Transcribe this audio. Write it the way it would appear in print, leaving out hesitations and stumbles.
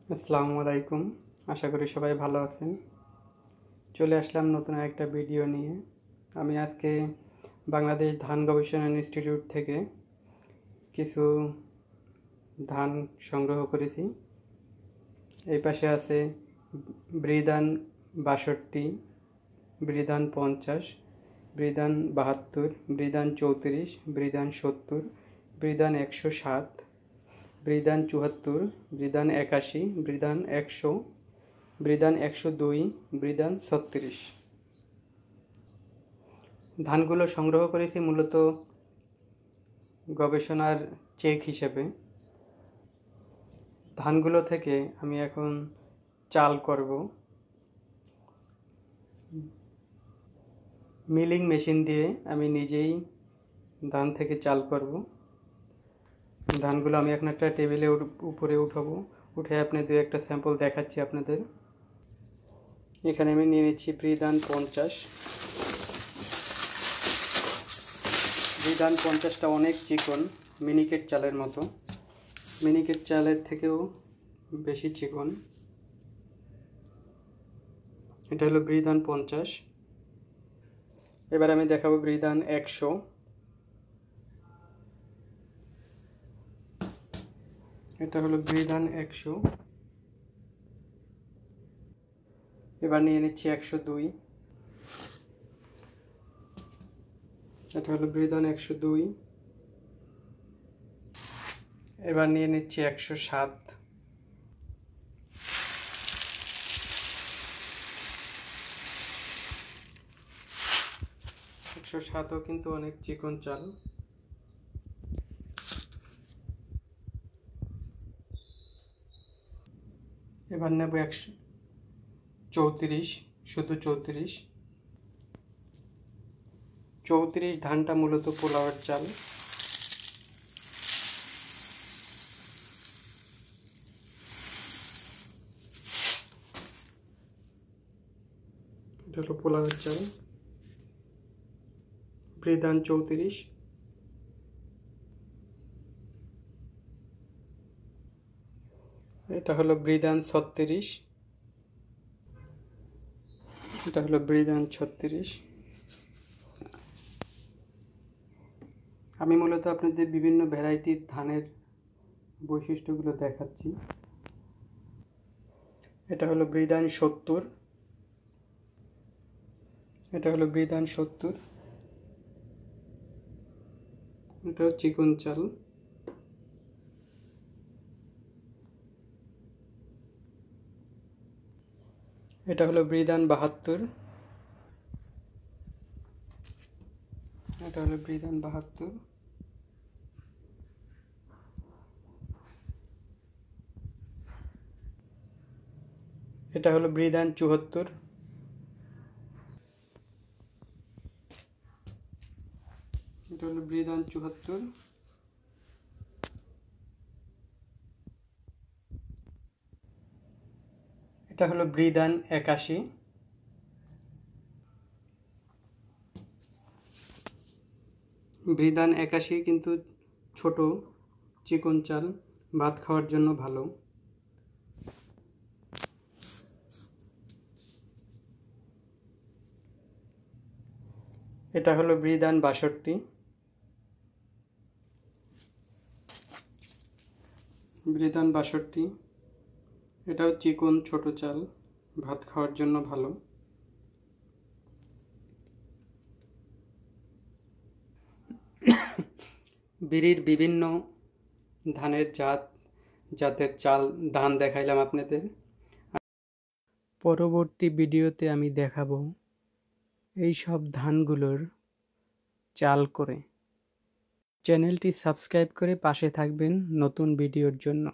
আসসালামু আলাইকুম। আশা করি সবাই ভালো আছেন। চলে আসলাম নতুন একটা ভিডিও নিয়ে। আমি আজকে বাংলাদেশ ধান গবেষণা ইনস্টিটিউট থেকে কিছু ধান সংগ্রহ করেছি। এই পাশে আছে বৃধান ৬২, বৃধান ৫০, বৃধান ৭২, বৃধান ৩৪, বৃধান ৭০, বৃধান ১০৭, বৃধান ৭৪, বৃধান ৮১, বৃধান ১০০, বৃধান ১০২, বৃধান ৩৬। ধানগুলো সংগ্রহ করেছি মূলত গবেষণার চেক হিসেবে। ধানগুলো থেকে আমি এখন চাল করব। মিলিং মেশিন দিয়ে আমি নিজেই ধান থেকে চাল করব। ধানগুলো আমি এখন একটা টেবিলের উপরে উঠাবো, উঠে আপনি দু একটা স্যাম্পল দেখাচ্ছি আপনাদের। এখানে আমি নিয়ে নিচ্ছি বৃধান ৫০। বৃধান ৫০টা অনেক চিকন, মিনিকেট চালের মতো, মিনিকেট চালের থেকেও বেশি চিকন। এটা হলো বৃধান ৫০। এবার আমি দেখাবো বৃধান ১০০। এটা হলো বৃধান ১০০। এবার নিয়ে নিচ্ছি ১০২। এটা হলো বৃধান ১০২। এবার নিয়ে নিচ্ছি ১০৭। ও কিন্তু অনেক চিকন চাল। এবার নেব ১৩৪, শুধু ৩৪। ৩৪ ধানটা মূলত পোলাওয়ের চাল। এটা হলো পোলাওয়ের চাল, বৃধান ৩৪। এটা হলো বৃধান ৩৬। এটা হলো বৃধান ৩৬। আমি মূলত আপনাদের বিভিন্ন ভ্যারাইটির ধানের বৈশিষ্ট্যগুলো দেখাচ্ছি। এটা হলো বৃধান ৭০। এটা হলো বৃধান ৭০। এটাও চিকন চাল। এটা হলো বৃধান ৭২। এটা হলো বৃধান ৭২। এটা হলো বৃধান ৭৪। এটা হলো বৃধান ৭৪। এটা হলো বৃধান ৮১। বৃধান ৮১ কিন্তু ছোট চিকন চাল, ভাত খাওয়ার জন্য ভালো। এটা হলো বৃধান ৬২। বৃধান ৬২। এটাও চিকন ছোট চাল, ভাত খাওয়ার জন্য ভালো। বিড়ির বিভিন্ন ধানের জাতের ধান দেখাইলাম আপনাদের। পরবর্তী ভিডিওতে আমি দেখাবো এই সব ধানগুলোর চাল করে। চ্যানেলটি সাবস্ক্রাইব করে পাশে থাকবেন নতুন ভিডিওর জন্য।